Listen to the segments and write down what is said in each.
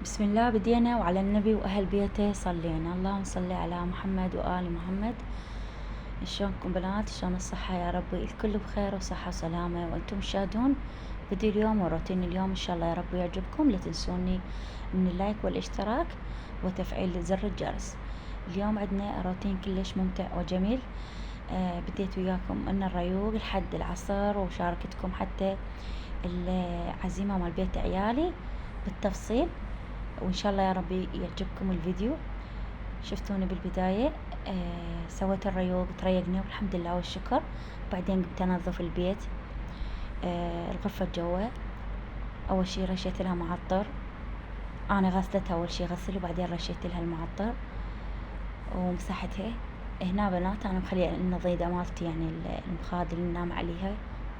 بسم الله بدينا وعلى النبي وأهل بيته صلينا. اللهم صل على محمد وآل محمد. شلونكم بنات؟ شلون الصحة يا ربي الكل بخير وصحة وسلامة وأنتم مشاهدون فيديو اليوم وروتين اليوم. إن شاء الله يا رب يعجبكم. لا تنسوني من اللايك والاشتراك وتفعيل زر الجرس. اليوم عندنا روتين كلش ممتع وجميل. بديت وياكم من الريوق لحد العصر وشاركتكم حتى العزيمة مال بيت عيالي بالتفصيل، وإن شاء الله يا ربي يعجبكم الفيديو. شفتوني بالبداية سويت الريوق تريقنا والحمد لله والشكر. بعدين قمت أنظف البيت، الغرفة جوا. أول شي رشيت لها معطر، أنا غسلتها أول شي غسل وبعدين رشيت لها المعطر ومسحتها. هنا بنات أنا مخلية النظيدة مالتي يعني المخاد اللي ننام عليها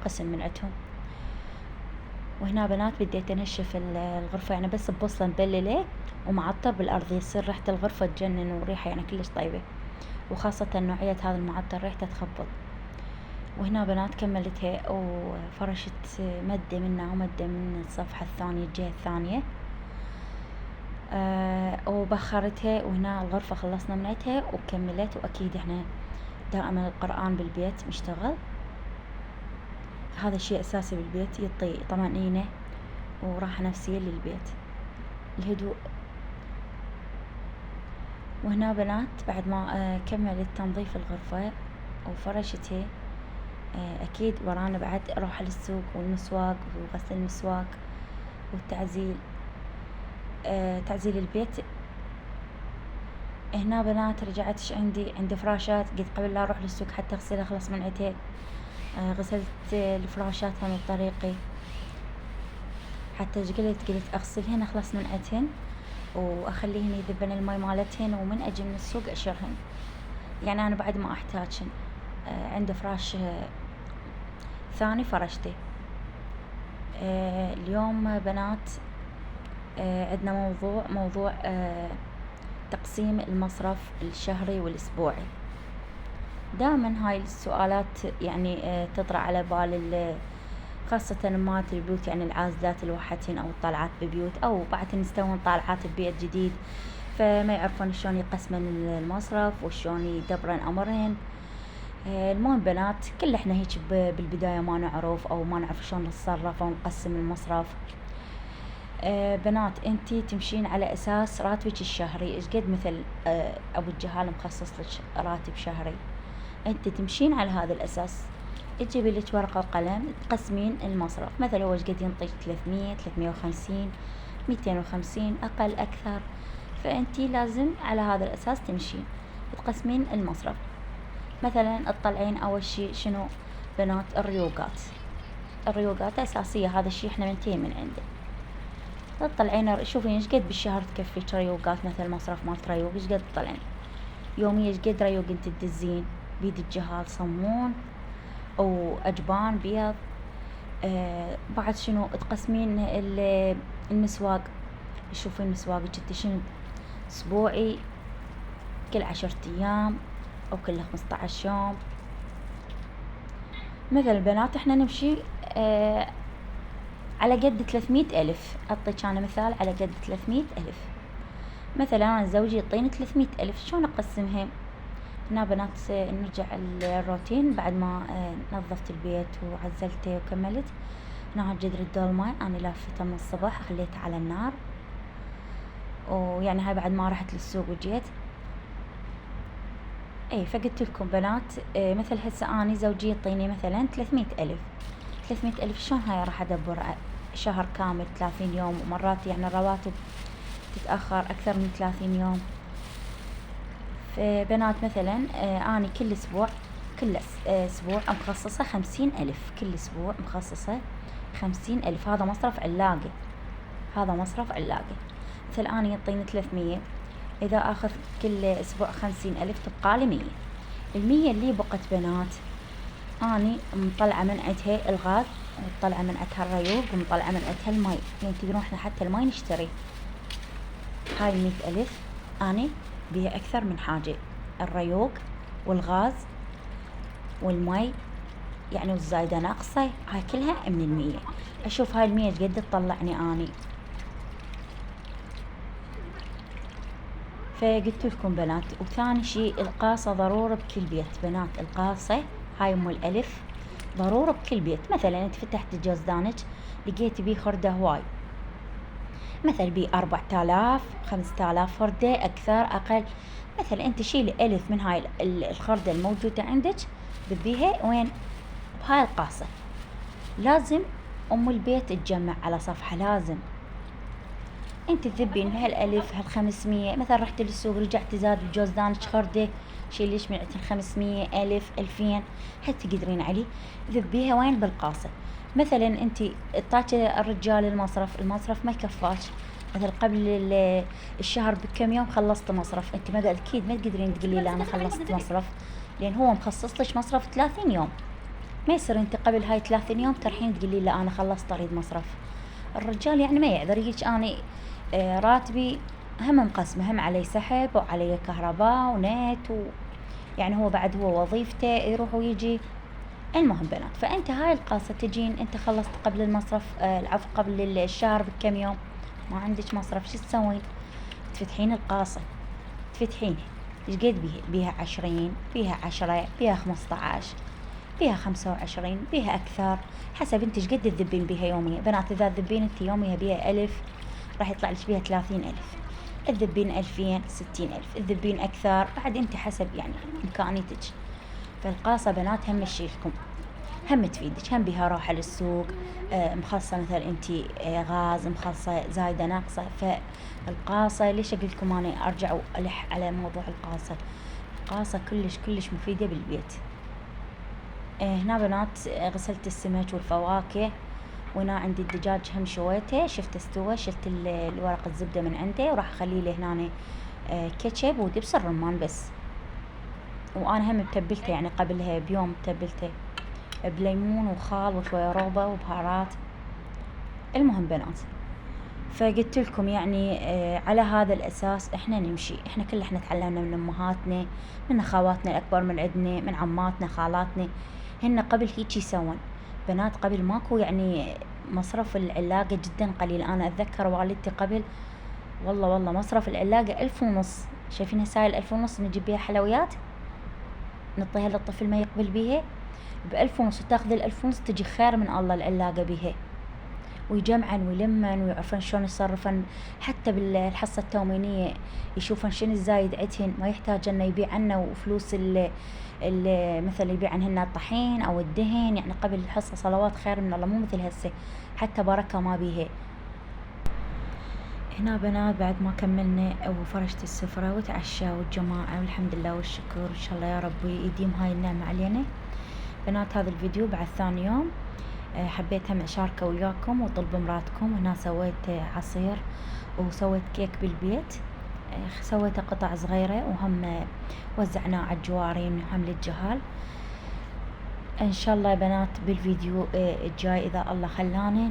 قسم من عندهم. وهنا بنات بديت انشف الغرفة يعني بس ببصلة مبللة ومعطر بالأرض يصير ريحة الغرفة تجنن وريحة يعني كلش طيبة، وخاصة نوعية هذا المعطر ريحته تخبط. وهنا بنات كملتها وفرشت مدة منها ومدة من الصفحة الثانية الجهة الثانية، وبخرتها. وهنا الغرفة خلصنا منتها وكملت. وأكيد احنا دائما القرآن بالبيت مشتغل، هذا شيء أساسي بالبيت يعطي طمأنينة وراحة نفسية للبيت، الهدوء. وهنا بنات بعد ما كملت تنظيف الغرفة وفرشتها، أكيد ورانا بعد أروح للسوق والمسواق وغسل المسواق والتعزيل، تعزيل البيت. هنا بنات رجعت عندي فراشات، قلت قبل لا أروح للسوق حتى أغسلها أخلص من عتها. غسلت الفراشات من طريقي حتى قلت أغسلهن أخلص من عتهن وأخليهن يذبن الماء مالتهن، ومن أجي من السوق أشرهن. يعني أنا بعد ما أحتاجهن. عنده فراش ثاني فرشته. اليوم بنات عندنا موضوع تقسيم المصرف الشهري والأسبوعي. دائما هاي السؤالات يعني تطرأ على بال خاصة أمهات البيوت، يعني العازلات الوحدهن أو الطالعات ببيوت أو بعدهن يستوون طالعات ببيت جديد، فما يعرفون شلون يقسمن المصرف وشلون يدبرن أمرهن. المهم بنات كل احنا هيك بالبداية ما نعرف أو ما نعرف شلون نتصرف أو نقسم المصرف. بنات انتي تمشين على أساس راتبك الشهري، ايش قد مثل أبو الجهال مخصص لك راتب شهري، انتي تمشين على هذا الأساس. تجيبي لك ورقة وقلم تقسمين المصرف، مثلا هو ايش قد ينطيك 300 350 250 أقل أكثر، فأنتي لازم على هذا الأساس تمشين تقسمين المصرف. مثلا تطلعين أول شي شنو بنات الريوقات أساسية، هذا الشي احنا منتهي من عنده. تطلعين شوفين ايش قد بالشهر تكفيك ريوقات، مثل مصرف مالت ريوق ايش قد تطلعين يوميا، ايش قد ريوق انت تدزين بيد الجهال، صمون او اجبان بيض. بعد شنو تقسمين المسواق، تشوفين مسواقك انت شنو اسبوعي، كل 10 ايام او كل 15 يوم. مثل البنات احنا نمشي على قد 300 ألف، أعطيك أنا مثال على قد 300 ألف. مثلا أنا زوجي يعطيني 300 ألف، شلون أقسمهم؟ هنا بنات نرجع الروتين بعد ما نظفت البيت وعزلته وكملت. هنا جدر الدولمة أنا لافتة من الصبح خليته على النار، ويعني هاي بعد ما رحت للسوق وجيت. اي فقلت لكم بنات مثل هسه اني زوجي يعطيني مثلا 300 ألف. 300 ألف شلون هاي راح ادبر شهر كامل 30 يوم، ومرات يعني الرواتب تتأخر أكثر من 30 يوم. فبنات مثلا اني كل اسبوع مخصصة 50 ألف، كل اسبوع مخصصة 50 ألف. هذا مصرف علاقة. مثل اني يعطيني 300، إذا أخذ كل أسبوع 50 ألف تبقالي 100. 100 اللي بقت بنات أني مطلعة من عندها الغاز، ومطلعة من عندها الريوق، ومطلعة من عندها المي. يعني تدرون احنا حتى المي نشتري. هاي 100 ألف أني بيها أكثر من حاجة، الريوق والغاز والمي يعني، والزايدة ناقصة، هاي كلها من 100. أشوف هاي 100 قد تطلعني أني. فقلت لكم بنات. وثاني شيء القاصة ضرورة بكل بيت بنات، القاصة هاي ام الألف ضرورة بكل بيت. مثلا انت فتحت الجوزدانك لقيت بيه خردة هواي، مثل بيه 4000 5000 خردة، أكثر أقل. مثلا انت شيلي 1000 من هاي الخردة الموجودة عندك ببيها وين؟ بهاي القاصة. لازم ام البيت تجمع على صفحة، لازم انت تذبين هالألف هال500. مثلا رحت للسوق رجعت زاد بجوزدانك خردة، شيليش من عند 500 ألف 2000 حتى تقدرين عليه، ذبيها وين؟ بالقاصة. مثلا انت اعطاكي الرجال المصرف ما يكفاش، مثلا قبل الشهر بكم يوم خلصت مصرف، انت ما اكيد ما تقدرين تقولي لا انا خلصت مصرف، لان هو مخصص لك مصرف 30 يوم. ما يصير انت قبل هاي 30 يوم ترحين تقولي لا انا خلصت اريد مصرف. الرجال يعني ما يقدر يجيك اني راتبي هم مقسمة، هم علي سحب وعلي كهرباء ونت يعني هو بعد هو وظيفته يروح ويجي. المهم بنات، فانت هاي القاصة تجين انت خلصت قبل المصرف العفو قبل الشهر بكم يوم ما عندك مصرف، شو تسوين؟ تفتحين القاصة، تفتحينها ايش قد بيها 20 بيها 10 بيها 15 بيها 25 بيها أكثر، حسب انت ايش قد تذبين بيها يوميا. بنات إذا تذبين انت يوميا بيها 1000 راح يطلع لك بيها 30 ألف. تذبين 2000 60 ألف، تذبين أكثر بعد انت حسب يعني إمكانيتك. فالقاصة بنات هم تشيلكم، هم تفيدك، هم بيها راحة للسوق مخصصة مثلا انت غاز مخصصة زايدة ناقصة. فالقاصة ليش أقول لكم أنا أرجع وألح على موضوع القاصة؟ القاصة كلش مفيدة بالبيت. هنا بنات غسلت السمك والفواكه، وهنا عندي الدجاج هم شويته شفت استوى، شلت الورق الزبدة من عنده وراح اخليه له هنا كاتشب ودبس الرمان بس. وانا هم متبلته يعني قبلها بيوم متبلته بليمون وخال وشوية روبة وبهارات. المهم بنات، فقلت لكم يعني على هذا الأساس احنا نمشي. احنا تعلمنا من امهاتنا، من اخواتنا الأكبر من عندنا، من عماتنا خالاتنا، هن قبل هيك يسوون بنات. قبل ماكو يعني مصرف العلاقة جدا قليل. انا اتذكر والدتي قبل والله مصرف العلاقة 1500. شايفين هسه 1500 نجيب بيها حلويات نعطيها للطفل ما يقبل بيها ب1500، تاخذ ال1500 تجي خير من الله العلاقة بيها. ويجمعن ويلمن ويعرفن شلون يصرفن. حتى بالحصة التومينية يشوفن شنو الزايد عندهن، ما يحتاج انه يبيع عنا وفلوس اللي مثلا يبيع عنهن الطحين او الدهن. يعني قبل الحصة صلوات خير من الله، مو مثل هسه حتى بركة ما بيها. هنا بنات بعد ما كملنا وفرشت السفرة وتعشى والجماعة والحمد لله والشكر، وإن شاء الله يا ربي يديم هاي النعمة علينا. بنات هذا الفيديو بعد ثاني يوم حبيت هم أشاركه وياكم وطلب مراتكم. هنا سويت عصير وسويت كيك بالبيت، سويته قطع صغيرة وهم وزعناه على الجوارين وهم للجهال. إن شاء الله يا بنات بالفيديو الجاي إذا الله خلانا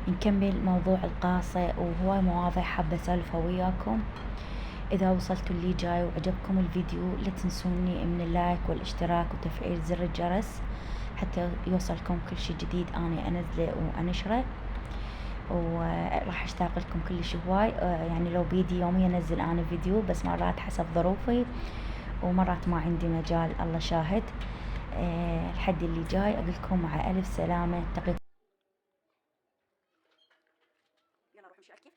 نكمل موضوع القاصة وهواي مواضيع حابة أسولفها وياكم. إذا وصلتوا اللي جاي وعجبكم الفيديو لا تنسوني من اللايك والاشتراك وتفعيل زر الجرس حتى يوصلكم كل شي جديد أنا أنزله وأنشره. وراح أشتاق لكم كلش هواي. يعني لو بيدي يوميا أنزل أنا فيديو، بس مرات حسب ظروفي ومرات ما عندي مجال، الله شاهد. الحد اللي جاي أقولكم مع ألف سلامة. يلا نروح نمشي على الكيف.